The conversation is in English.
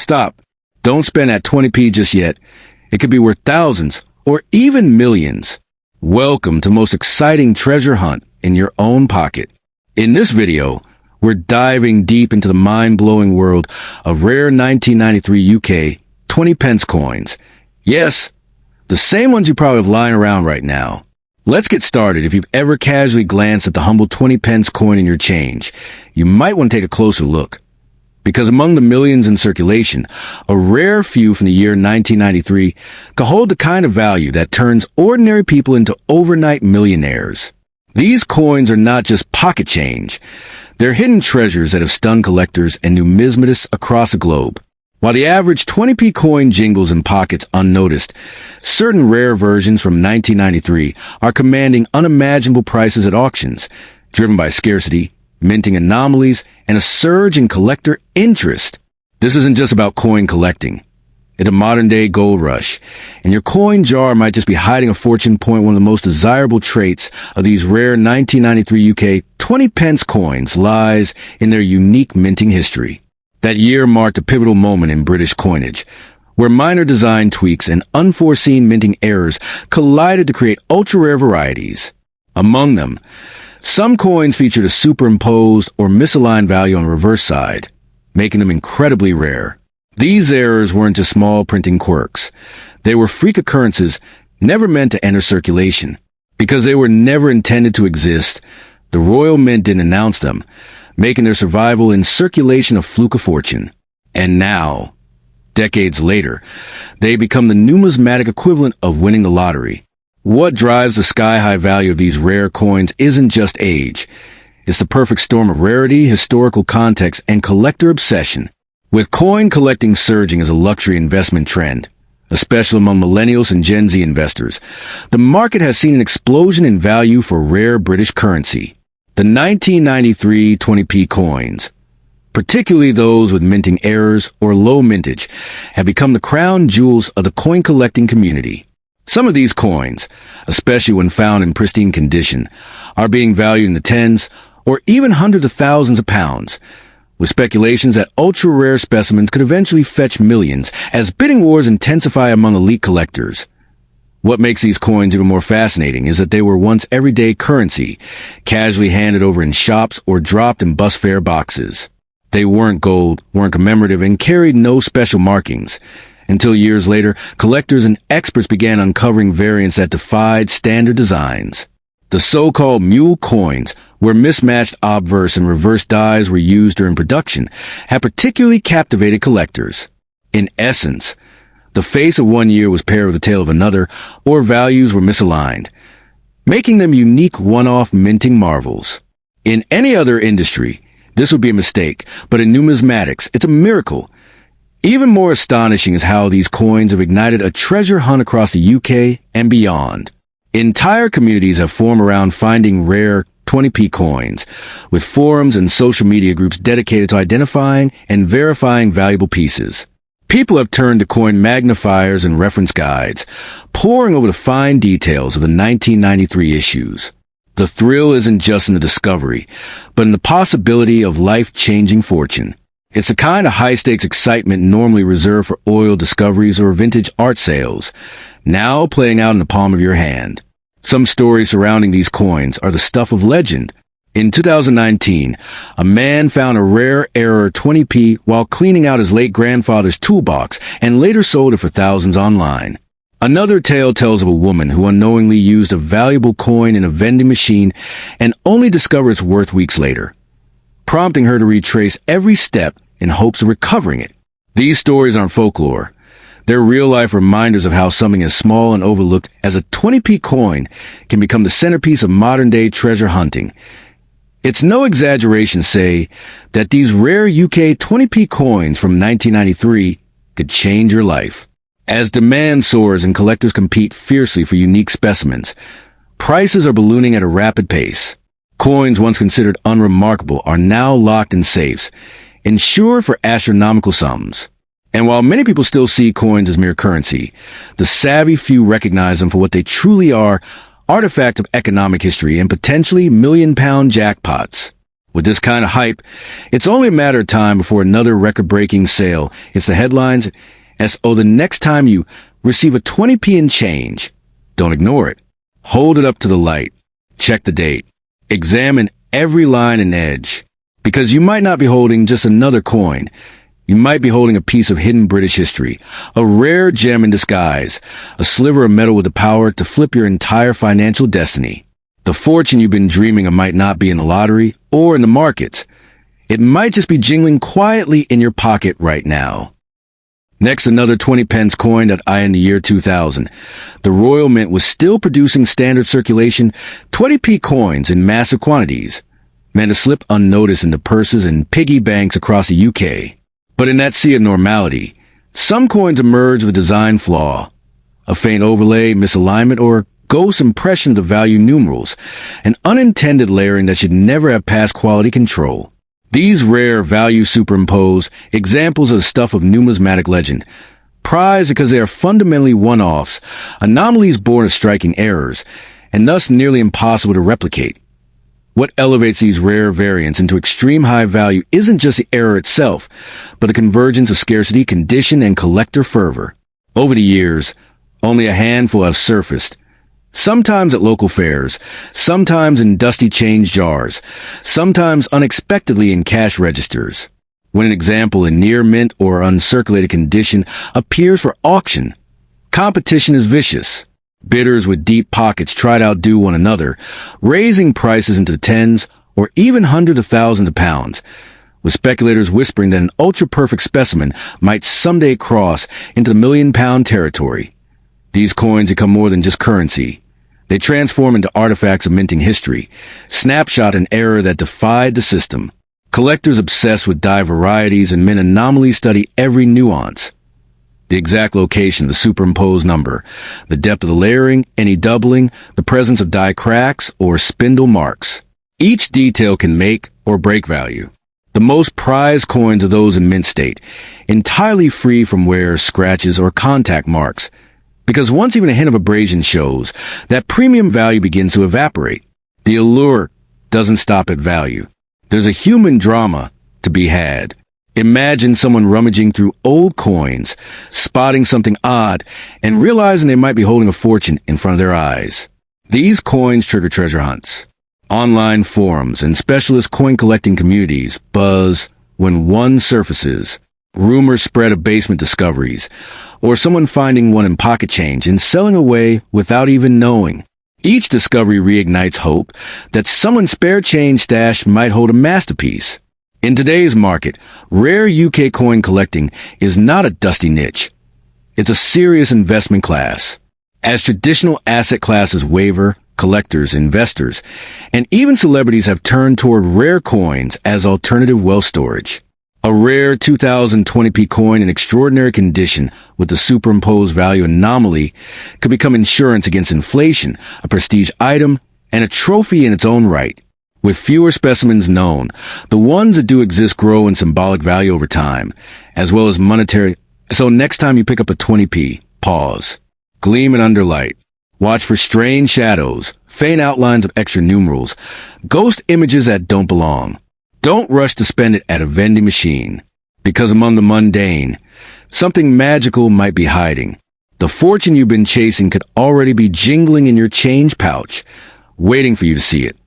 Stop. Don't spend that 20p just yet. It could be worth thousands or even millions. Welcome to the most exciting treasure hunt in your own pocket. In this video, we're diving deep into the mind-blowing world of rare 1993 UK 20 pence coins. Yes, the same ones you probably have lying around right now. Let's get started. If you've ever casually glanced at the humble 20 pence coin in your change, you might want to take a closer look. Because among the millions in circulation, a rare few from the year 1993 can hold the kind of value that turns ordinary people into overnight millionaires. These coins are not just pocket change. They're hidden treasures that have stunned collectors and numismatists across the globe. While the average 20p coin jingles in pockets unnoticed, certain rare versions from 1993 are commanding unimaginable prices at auctions, driven by scarcity, minting anomalies, and a surge in collector interest. This isn't just about coin collecting. It's a modern-day gold rush, and your coin jar might just be hiding a fortune point. One of the most desirable traits of these rare 1993 UK 20 pence coins lies in their unique minting history. That year marked a pivotal moment in British coinage, where minor design tweaks and unforeseen minting errors collided to create ultra-rare varieties. Among them, some coins featured a superimposed or misaligned value on the reverse side, making them incredibly rare. These errors weren't just small printing quirks. They were freak occurrences never meant to enter circulation. Because they were never intended to exist, the Royal Mint didn't announce them, making their survival in circulation a fluke of fortune. And now, decades later, they become the numismatic equivalent of winning the lottery. What drives the sky-high value of these rare coins isn't just age. It's the perfect storm of rarity, historical context, and collector obsession. With coin collecting surging as a luxury investment trend, especially among millennials and Gen Z investors, the market has seen an explosion in value for rare British currency. The 1993 20p coins, particularly those with minting errors or low mintage, have become the crown jewels of the coin collecting community. Some of these coins, especially when found in pristine condition, are being valued in the tens or even hundreds of thousands of pounds, with speculations that ultra-rare specimens could eventually fetch millions as bidding wars intensify among elite collectors. What makes these coins even more fascinating is that they were once everyday currency, casually handed over in shops or dropped in bus fare boxes. They weren't gold, weren't commemorative, and carried no special markings. Until years later, collectors and experts began uncovering variants that defied standard designs. The so-called mule coins, where mismatched obverse and reverse dies were used during production, have particularly captivated collectors. In essence, the face of one year was paired with the tail of another, or values were misaligned, making them unique one-off minting marvels. In any other industry, this would be a mistake, but in numismatics, it's a miracle. Even more astonishing is how these coins have ignited a treasure hunt across the UK and beyond. Entire communities have formed around finding rare 20p coins, with forums and social media groups dedicated to identifying and verifying valuable pieces. People have turned to coin magnifiers and reference guides, poring over the fine details of the 1993 issues. The thrill isn't just in the discovery, but in the possibility of life-changing fortune. It's the kind of high-stakes excitement normally reserved for oil discoveries or vintage art sales, now playing out in the palm of your hand. Some stories surrounding these coins are the stuff of legend. In 2019, a man found a rare error 20p while cleaning out his late grandfather's toolbox and later sold it for thousands online. Another tale tells of a woman who unknowingly used a valuable coin in a vending machine and only discovered its worth weeks later, prompting her to retrace every step in hopes of recovering it. These stories aren't folklore. They're real-life reminders of how something as small and overlooked as a 20p coin can become the centerpiece of modern-day treasure hunting. It's no exaggeration to say that these rare UK 20p coins from 1993 could change your life. As demand soars and collectors compete fiercely for unique specimens, prices are ballooning at a rapid pace. Coins once considered unremarkable are now locked in safes, insured for astronomical sums. And while many people still see coins as mere currency, the savvy few recognize them for what they truly are, artifact of economic history and potentially million-pound jackpots. With this kind of hype, it's only a matter of time before another record-breaking sale hits the headlines as, oh, the next time you receive a 20p in change, don't ignore it. Hold it up to the light. Check the date. Examine every line and edge. Because you might not be holding just another coin. You might be holding a piece of hidden British history, a rare gem in disguise, a sliver of metal with the power to flip your entire financial destiny. The fortune you've been dreaming of might not be in the lottery or in the markets. It might just be jingling quietly in your pocket right now. Next, another 20 pence coin that I in the year 2000. The Royal Mint was still producing standard circulation 20p coins in massive quantities, meant to slip unnoticed into purses and piggy banks across the UK. But in that sea of normality, some coins emerge with a design flaw, a faint overlay, misalignment, or ghost impression of value numerals, an unintended layering that should never have passed quality control. These rare value superimpose examples of the stuff of numismatic legend, prized because they are fundamentally one-offs, anomalies born of striking errors, and thus nearly impossible to replicate. What elevates these rare variants into extreme high value isn't just the error itself, but a convergence of scarcity, condition, and collector fervor. Over the years, only a handful have surfaced, sometimes at local fairs, sometimes in dusty change jars, sometimes unexpectedly in cash registers. When an example in near mint or uncirculated condition appears for auction, competition is vicious. Bidders with deep pockets try to outdo one another, raising prices into the tens or even hundreds of thousands of pounds, with speculators whispering that an ultra-perfect specimen might someday cross into the million-pound territory. These coins become more than just currency. They transform into artifacts of minting history, snapshot an era that defied the system. Collectors obsessed with die varieties and mint anomalies study every nuance. The exact location, the superimposed number, the depth of the layering, any doubling, the presence of die cracks or spindle marks. Each detail can make or break value. The most prized coins are those in mint state, entirely free from wear, scratches, or contact marks, because once even a hint of abrasion shows, that premium value begins to evaporate. The allure doesn't stop at value. There's a human drama to be had. Imagine someone rummaging through old coins, spotting something odd, and realizing they might be holding a fortune in front of their eyes. These coins trigger treasure hunts. Online forums and specialist coin collecting communities buzz when one surfaces. Rumors spread of basement discoveries, or someone finding one in pocket change and selling away without even knowing. Each discovery reignites hope that someone's spare change stash might hold a masterpiece. In today's market, rare UK coin collecting is not a dusty niche. It's a serious investment class. As traditional asset classes waver, collectors, investors, and even celebrities have turned toward rare coins as alternative wealth storage. A rare 2020p coin in extraordinary condition with the superimposed value anomaly could become insurance against inflation, a prestige item, and a trophy in its own right. With fewer specimens known, the ones that do exist grow in symbolic value over time, as well as monetary. So next time you pick up a 20p, pause. Gleam it under light. Watch for strange shadows, faint outlines of extra numerals, ghost images that don't belong. Don't rush to spend it at a vending machine, because among the mundane, something magical might be hiding. The fortune you've been chasing could already be jingling in your change pouch, waiting for you to see it.